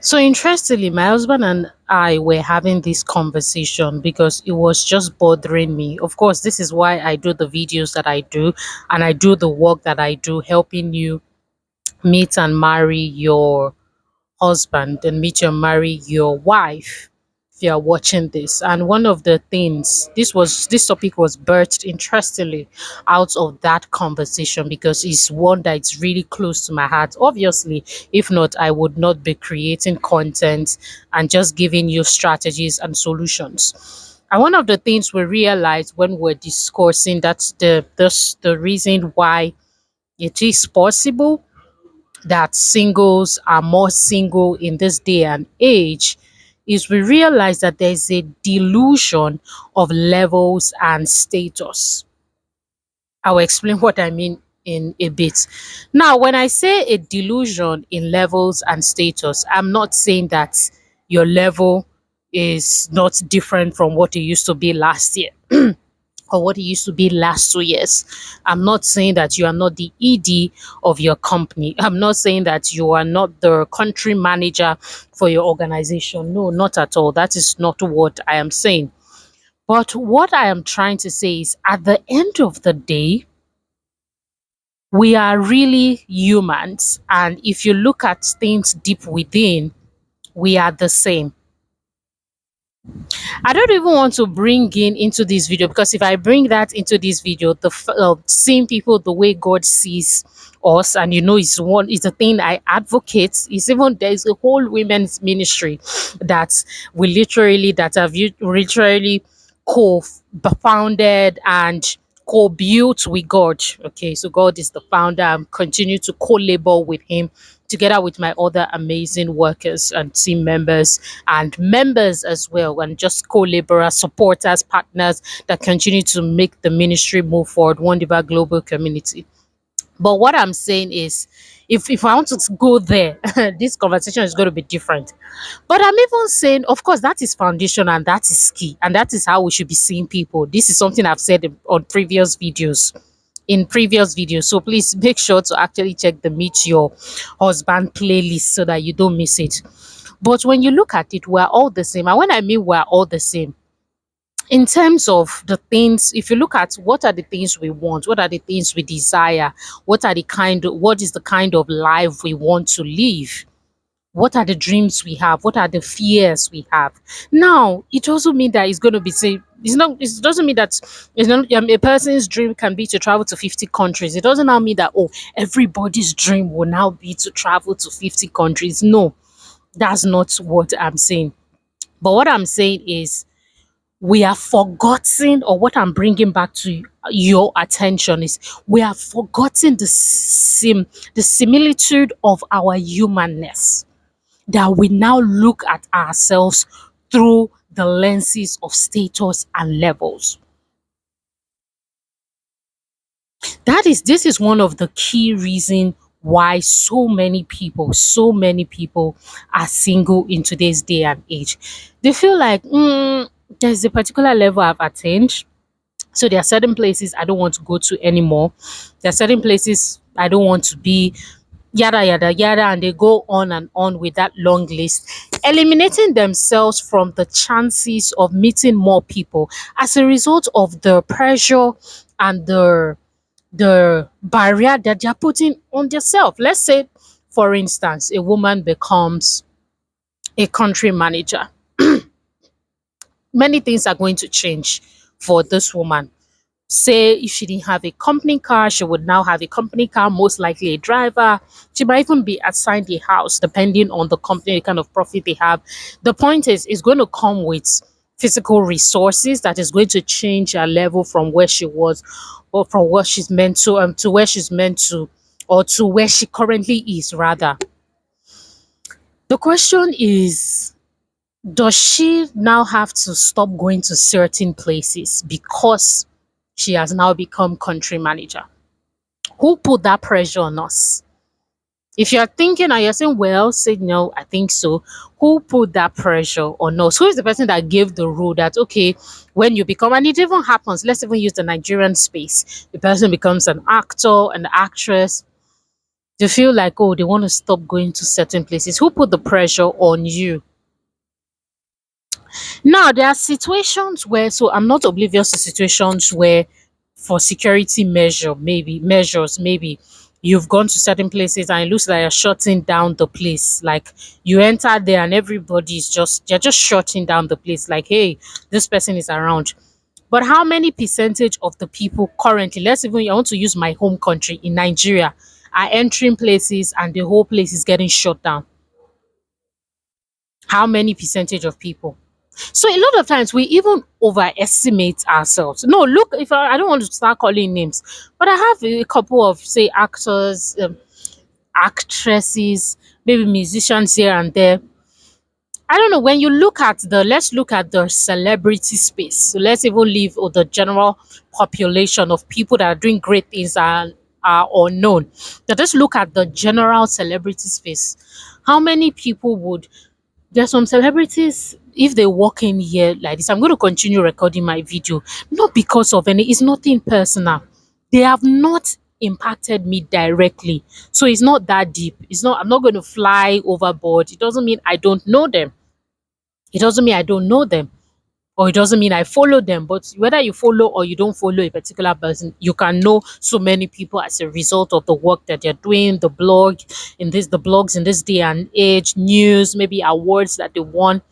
So interestingly, my husband and I were having this conversation because it was just bothering me. Of course, this is why I do the videos that I do and I do the work that I do, helping you meet and marry your husband and meet and marry your wife if you are watching this. And one of the things, this topic was birthed interestingly out of that conversation because it's one that's really close to my heart. Obviously, if not, I would not be creating content and just giving you strategies and solutions. And one of the things we realized when we're discussing that's the reason why it is possible that singles are more single in this day and age is we realize that there's a delusion of levels and status. I will explain what I mean in a bit. Now, when I say a delusion in levels and status, I'm not saying that your level is not different from what it used to be last year or what it used to be last 2 years. I'm not saying that you are not the ED of your company. I'm not saying that you are not the country manager for your organization. No, not at all. That is not what I am saying. But what I am trying to say is at the end of the day, we are really humans. And if you look at things deep within, we are the same. I don't even want to bring in into this video because if I bring that into this video, seeing people the way God sees us, and is a thing I advocate. Is even there's a whole women's ministry that literally co-founded and co-built with God. Okay, so God is the founder and continue to co-labor with Him together with my other amazing workers and team members and members as well, and just co-laborers, supporters, partners that continue to make the ministry move forward, Wonderful Global Community. But what I'm saying is, if I want to go there, this conversation is going to be different. But I'm even saying, of course, that is foundation and that is key, and that is how we should be seeing people. This is something I've said on previous videos. In previous videos, so please make sure to actually check the Meet Your Husband playlist so that you don't miss it. But when you look at it, we're all the same. And when I mean we're all the same, in terms of the things, if you look at what are the things we want, what are the things we desire, what is the kind of life we want to live, what are the dreams we have, what are the fears we have. Now, it doesn't mean that it's going to be say it's not it doesn't mean that it's not a person's dream can be to travel to 50 countries. It doesn't now mean that, oh, everybody's dream will now be to travel to 50 countries. No, that's not what I'm saying. But what I'm saying is we are forgotten, or what I'm bringing back to your attention is we have forgotten the similitude of our humanness, that we now look at ourselves through the lenses of status and levels. This is one of the key reasons why so many people are single in today's day and age. They feel like, there's a particular level I've attained, so there are certain places I don't want to go to anymore. There are certain places I don't want to be, yada yada yada, and they go on and on with that long list, eliminating themselves from the chances of meeting more people as a result of the pressure and the barrier that they're putting on themselves. Let's say, for instance, a woman becomes a country manager. Many things are going to change for this woman. Say if she didn't have a company car, she would now have a company car, most likely a driver. She might even be assigned a house depending on the company, the kind of profit they have. The point is, it's going to come with physical resources that is going to change her level from where she was, or from what she's meant to where she's meant to, or to where she currently is rather. The question is, does she now have to stop going to certain places because she has now become country manager? Who put that pressure on us? If you're thinking and you're saying, well, say no, I think so. Who put that pressure on us? Who is the person that gave the rule that, okay, when you become, and it even happens, let's even use the Nigerian space, the person becomes an actor, an actress, They feel like, oh, they want to stop going to certain places. Who put the pressure on you? Now, there are situations where, so I'm not oblivious to situations where, for security measures, maybe you've gone to certain places and it looks like you're shutting down the place. Like you enter there and everybody's just, they're just shutting down the place. Like, hey, this person is around. But how many percentage of the people currently, let's even, I want to use my home country in Nigeria, are entering places and the whole place is getting shut down? How many percentage of people? So a lot of times we even overestimate ourselves. No, look, if I don't want to start calling names, but I have a couple of, say, actors, actresses, maybe musicians here and there. I don't know. When you look at the, let's look at the celebrity space. So let's even leave the general population of people that are doing great things and are unknown. Now just look at the general celebrity space. How many people would, there's some celebrities, if they walk in here like this, I'm going to continue recording my video, not because of any, it's nothing personal. They have not impacted me directly. So it's not that deep. It's not, I'm not going to fly overboard. It doesn't mean I don't know them. It doesn't mean I don't know them. Or it doesn't mean I follow them. But whether you follow or you don't follow a particular person, you can know so many people as a result of the work that they're doing, the blogs in this day and age, news, maybe awards that they won.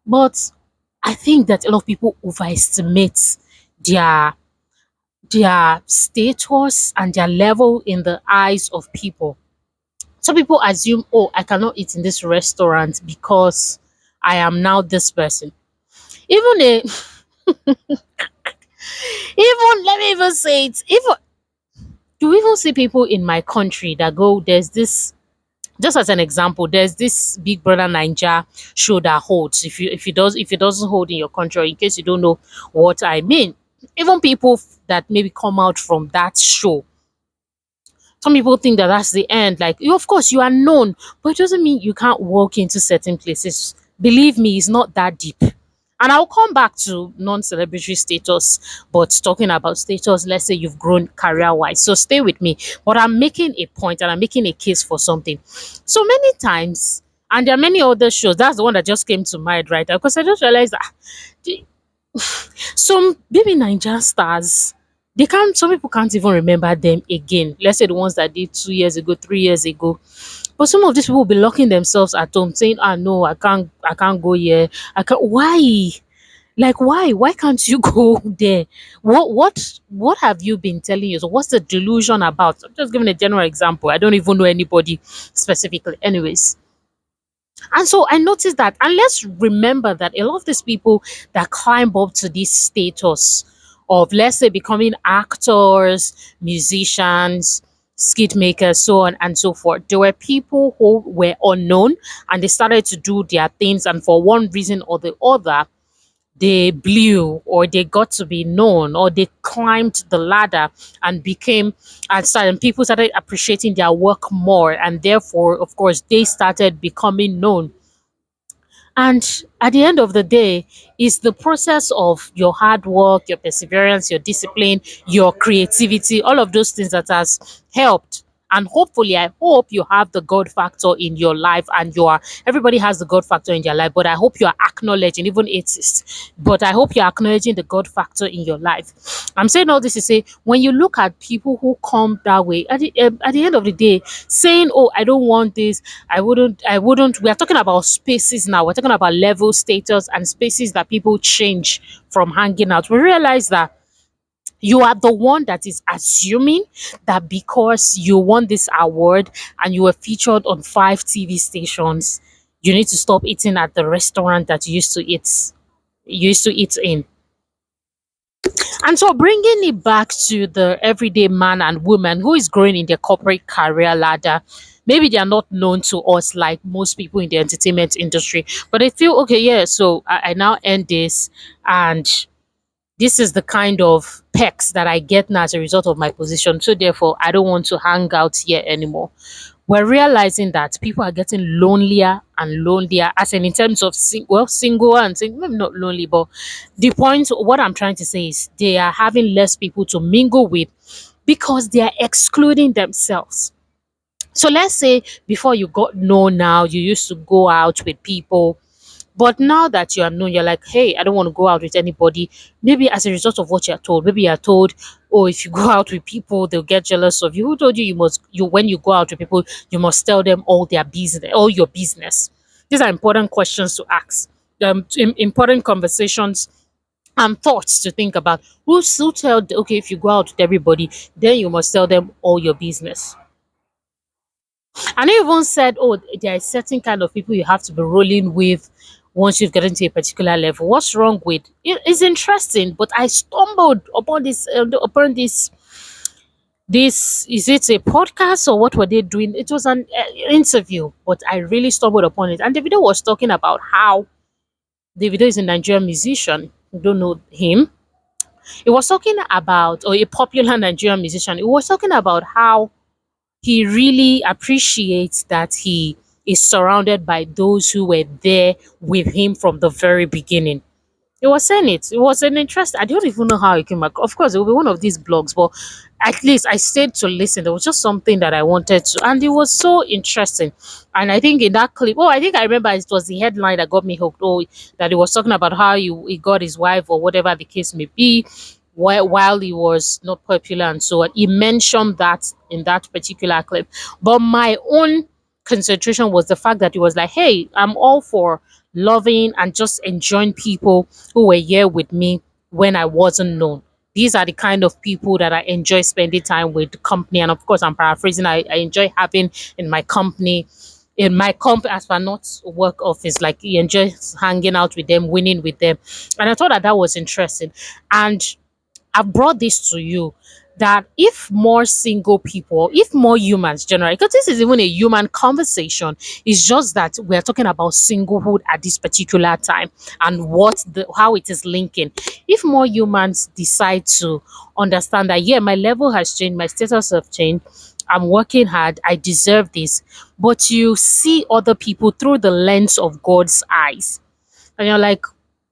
But I think that a lot of people overestimate their their status and their level in the eyes of people. Some people assume, oh, I cannot eat in this restaurant because I am now this person. Even a even let me even say it, even do we even see people in my country that go, there's this, just as an example, there's this Big Brother Ninja show that holds. If it doesn't hold in your country, or in case you don't know what I mean, even people that maybe come out from that show, some people think that that's the end. Like, you, of course, you are known, but it doesn't mean you can't walk into certain places. Believe me, it's not that deep. And I'll come back to non-celebrity status, but talking about status, let's say you've grown career-wise. So stay with me. But I'm making a point and I'm making a case for something. So many times, and there are many other shows. That's the one that just came to mind right now because I just realized that some baby Nigerian stars, they can't, some people can't even remember them again. Let's say the ones that did 2 years ago, 3 years ago. But some of these people will be locking themselves at home saying, ah no, I can't go here. I can't, why? Like why? Why can't you go there? What have you been telling you? So what's the delusion about? I'm just giving a general example. I don't even know anybody specifically. Anyways, and so I noticed that, and let's remember that a lot of these people that climb up to this status of, let's say, becoming actors, musicians, skit makers, so on and so forth, there were people who were unknown and they started to do their things, and for one reason or the other, they blew or they got to be known or they climbed the ladder and became, and people started appreciating their work more, and therefore of course they started becoming known. And at the end of the day, it's the process of your hard work, your perseverance, your discipline, your creativity, all of those things that has helped. And hopefully, I hope you have the God factor in your life, and you are, everybody has the God factor in their life, but I hope you are acknowledging, even atheists, but I hope you're acknowledging the God factor in your life. I'm saying all this to say, when you look at people who come that way, at the end of the day, saying, oh, I don't want this, I wouldn't. We are talking about spaces now. We're talking about level, status, and spaces that people change from hanging out. We realize that you are the one that is assuming that because you won this award and you were featured on 5 TV stations, you need to stop eating at the restaurant that you used to eat in. And so bringing it back to the everyday man and woman who is growing in their corporate career ladder, maybe they are not known to us like most people in the entertainment industry, but they feel, okay, yeah, so I now earn this, and this is the kind of perks that I get now as a result of my position. So therefore, I don't want to hang out here anymore. We're realizing that people are getting lonelier and lonelier, as in terms of single and single, maybe not lonely, but the point, what I'm trying to say is they are having less people to mingle with because they are excluding themselves. So let's say before you got known now, you used to go out with people, but now that you are known, you're like, hey, I don't want to go out with anybody. Maybe as a result of what you're told. Maybe you're told, oh, if you go out with people, they'll get jealous of you. Who told you you when you go out with people, you must tell them all their business, all your business? These are important questions to ask. Important conversations and thoughts to think about. Who tell okay, if you go out with everybody, then you must tell them all your business. And they even said, oh, there are certain kind of people you have to be rolling with once you've gotten to a particular level. What's wrong with it? It's interesting, but I stumbled upon this. Is it a podcast or what were they doing? It was an interview, but I really stumbled upon it. And the video was talking about how the video is a Nigerian musician. You don't know him. It was talking about, or a popular Nigerian musician. It was talking about how he really appreciates that he is surrounded by those who were there with him from the very beginning. It was saying it. It was an interest. I don't even know how it came back. Of course, it will be one of these blogs, but at least I stayed to listen. There was just something that I wanted to, and it was so interesting. And I think in that clip, oh, I think I remember it was the headline that got me hooked. Oh, that he was talking about how he got his wife or whatever the case may be, while he was not popular and so on. He mentioned that in that particular clip. But my own concentration was the fact that he was like, hey, I'm all for loving and just enjoying people who were here with me when I wasn't known. These are the kind of people that I enjoy spending time with, the company. And of course, I'm paraphrasing, I enjoy having in my company. In my company, as per not work office, like he enjoys hanging out with them, winning with them. And I thought that that was interesting. And I brought this to you that if more single people, if more humans generally, because this is even a human conversation, it's just that we're talking about singlehood at this particular time and how it is linking. If more humans decide to understand that, yeah, my level has changed, my status has changed, I'm working hard, I deserve this, but you see other people through the lens of God's eyes, and you're like,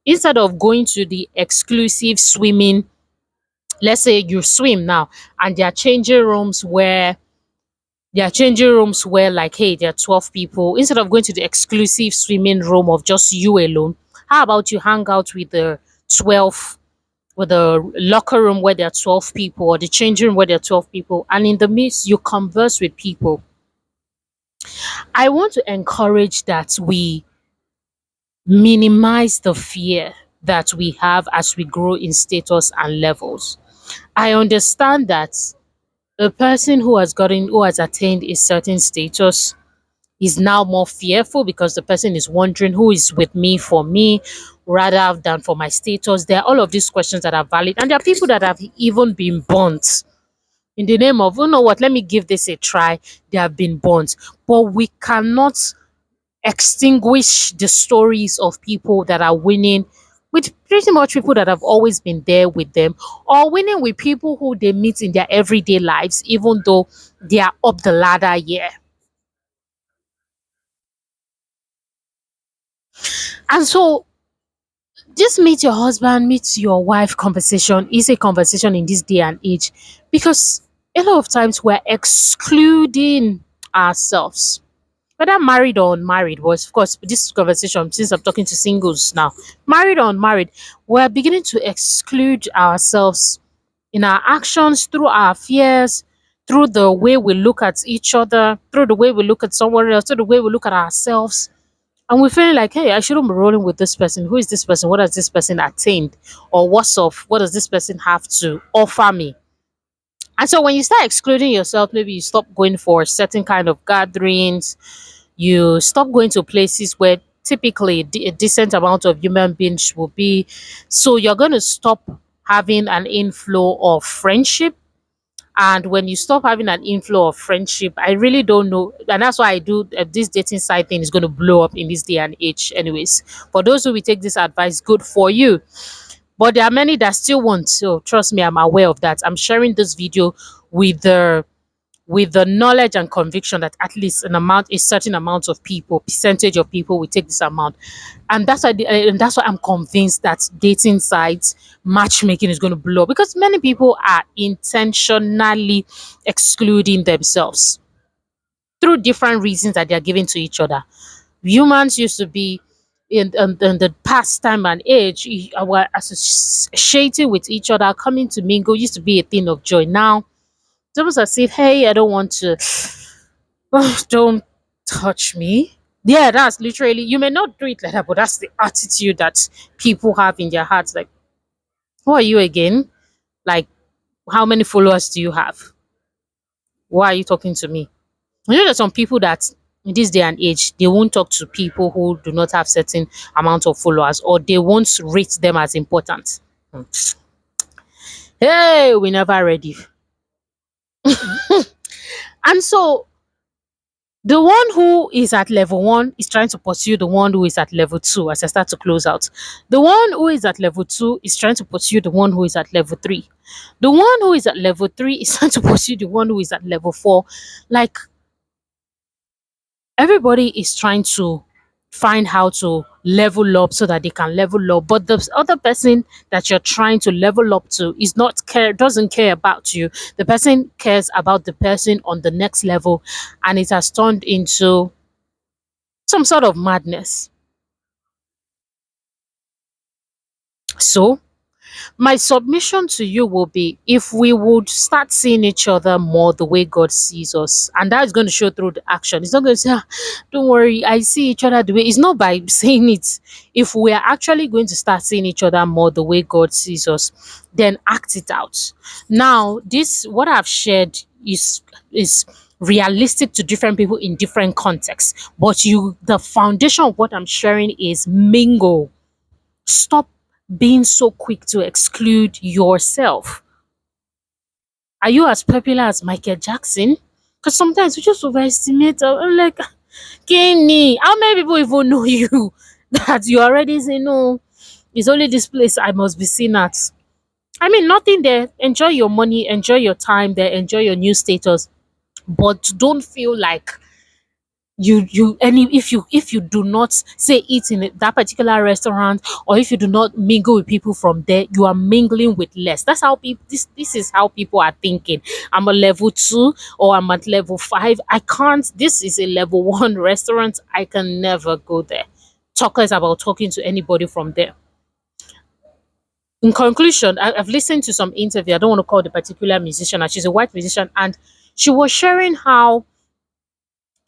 instead of going to the exclusive swimming, let's say you swim now and there are changing rooms where like, hey, there are 12 people. Instead of going to the exclusive swimming room of just you alone, how about you hang out with the 12, with the locker room where there are 12 people, or the changing room where there are 12 people, and in the midst you converse with people. I want to encourage that we minimize the fear that we have as we grow in status and levels. I understand that a person who has attained a certain status is now more fearful because the person is wondering who is with me for me rather than for my status. There are all of these questions that are valid, and there are people that have even been burnt in the name of, you know what, let me give this a try. They have been burnt, but we cannot extinguish the stories of people that are winning with pretty much people that have always been there with them, or winning with people who they meet in their everyday lives, even though they are up the ladder. Yeah. And so this meet your husband, meet your wife conversation is a conversation in this day and age, because a lot of times we're excluding ourselves, whether married or unmarried. Was of course this conversation, since I'm talking to singles now, married or unmarried, we're beginning to exclude ourselves in our actions, through our fears, through the way we look at each other, through the way we look at someone else, through the way we look at ourselves. And we're feeling like, hey, I shouldn't be rolling with this person. Who is this person? What has this person attained? Or what does this person have to offer me? And so when you start excluding yourself, maybe you stop going for certain kind of gatherings, you stop going to places where typically a decent amount of human beings will be. So you're going to stop having an inflow of friendship. And when you stop having an inflow of friendship, I really don't know. And that's why I do this dating side thing is going to blow up in this day and age, anyways. For those who will take this advice, good for you. But there are many that still won't. So trust me, I'm aware of that. I'm sharing this video with the knowledge and conviction that at least a certain amount of people, percentage of people will take this amount. And that's why I'm convinced that dating sites, matchmaking is going to blow, because many people are intentionally excluding themselves. through different reasons that they are giving to each other. Humans used to be in the past time and age, were associating with each other, coming to mingle used to be a thing of joy. Now it's almost as if, hey, I don't want to, don't touch me. Yeah, that's literally, you may not do it like that, but that's the attitude that people have in their hearts. Like, who are you again? Like, how many followers do you have? Why are you talking to me? You know, there's some people that in this day and age, they won't talk to people who do not have certain amount of followers, or they won't rate them as important. Hmm. Hey, we never ready. And so the one who is at level one is trying to pursue the one who is at level two as I start to close out. The one who is at level two is trying to pursue the one who is at level three. The one who is at level three is trying to pursue the one who is at level four. Like, everybody is trying to find how to level up so that they can level up, but the other person that you're trying to level up to is not care doesn't care about you. The person cares about the person on the next level, and it has turned into some sort of madness. So my submission to you will be, if we would start seeing each other more the way God sees us, and that's going to show through the action. It's not going to say, "Ah, don't worry, I see each other the way." It's not by saying it. If we are actually going to start seeing each other more the way God sees us, then act it out. Now, this what I've shared is realistic to different people in different contexts. But the foundation of what I'm sharing is mingle. Stop being so quick to exclude yourself. Are you as popular as Michael Jackson? Because sometimes we just overestimate. I'm like, Kenny, how many people even know you that you already say, no, it's only this place I must be seen at? I mean, nothing there. Enjoy your money, enjoy your time there, enjoy your new status. But don't feel like if you do not say eat in that particular restaurant, or if you do not mingle with people from there, you are mingling with less. That's how people this is how people are thinking. I'm a level 2 or I'm at level 5. I can't This is a level 1 restaurant. I can never go there. Talk less about talking to anybody from there. In conclusion, I've listened to some interview. I don't want to call the particular musician, and she's a white musician, and she was sharing how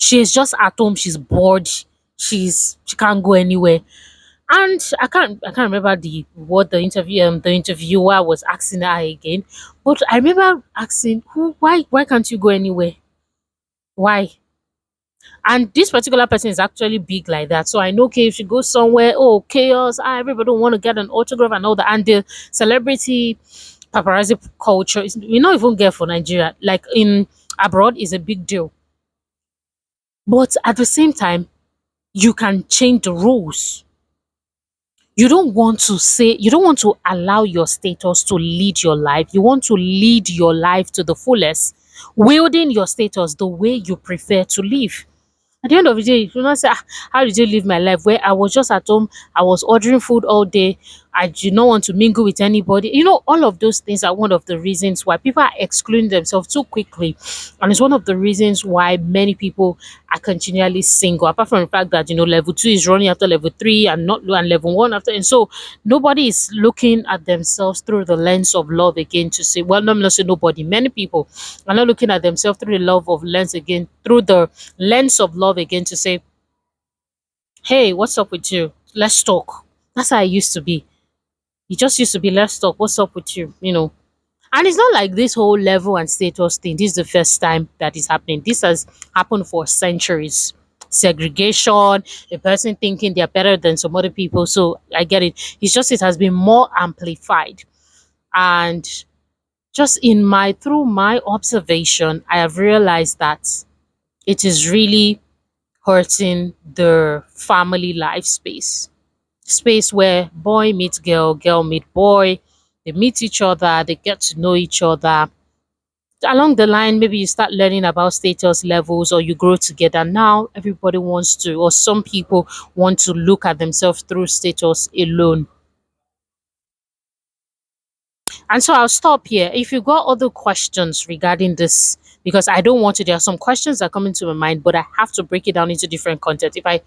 she's just at home, she's bored, she can't go anywhere. And I can't remember the interview the interviewer was asking her again. But I remember asking, who why can't you go anywhere? Why? And this particular person is actually big like that. So I know, okay, if she goes somewhere, oh, chaos, everybody want to get an autograph and all that. And the celebrity paparazzi culture is, we not even get for Nigeria. Like in abroad is a big deal. But at the same time, you can change the rules. You don't want to allow your status to lead your life. You want to lead your life to the fullest, wielding your status the way you prefer to live. At the end of the day, you do not say, "Ah, how did you live my life?" Where I was just at home, I was ordering food all day, I did not want to mingle with anybody. You know, all of those things are one of the reasons why people are excluding themselves too quickly. And it's one of the reasons why many people are continually single, apart from the fact that, level 2 is running after level 3 and not and level 1 after. And so nobody is looking at themselves through the lens of love again to say, well, not say nobody, many people are not looking at themselves through the love of lens again, through the lens of love again to say, hey, what's up with you? Let's talk. That's how I used to be. You just used to be, let's talk. What's up with you? And it's not like this whole level and status thing. This is the first time that is happening. This has happened for centuries. Segregation, a person thinking they're better than some other people. So I get it. It's just it has been more amplified. And just through my observation, I have realized that it is really hurting the family life space where boy meets girl, girl meet boy, they meet each other, they get to know each other. Along the line, maybe you start learning about status levels or you grow together. Now, everybody wants to, or some people want to look at themselves through status alone. And so I'll stop here. If you got other questions regarding this because I don't want to. There are some questions that come into my mind, but I have to break it down into different content. If I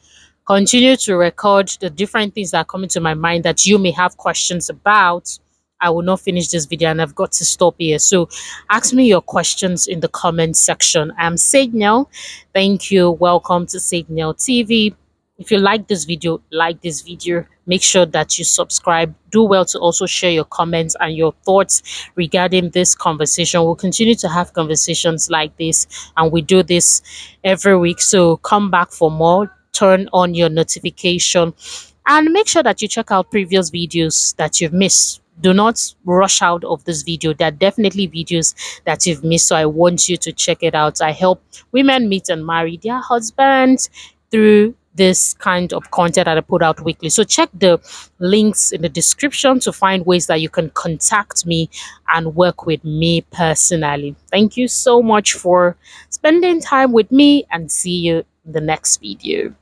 continue to record the different things that are coming to my mind that you may have questions about, I will not finish this video and I've got to stop here. So ask me your questions in the comment section. I'm Sagenel. Thank you. Welcome to SAGENEL TV. If you like this video, like this video. Make sure that you subscribe. Do well to also share your comments and your thoughts regarding this conversation. We'll continue to have conversations like this, and we do this every week. So come back for more. Turn on your notification and make sure that you check out previous videos that you've missed. Do not rush out of this video. There are definitely videos that you've missed, so I want you to check it out. I help women meet and marry their husbands through this kind of content that I put out weekly. So check the links in the description to find ways that you can contact me and work with me personally. Thank you so much for spending time with me, and see you in the next video.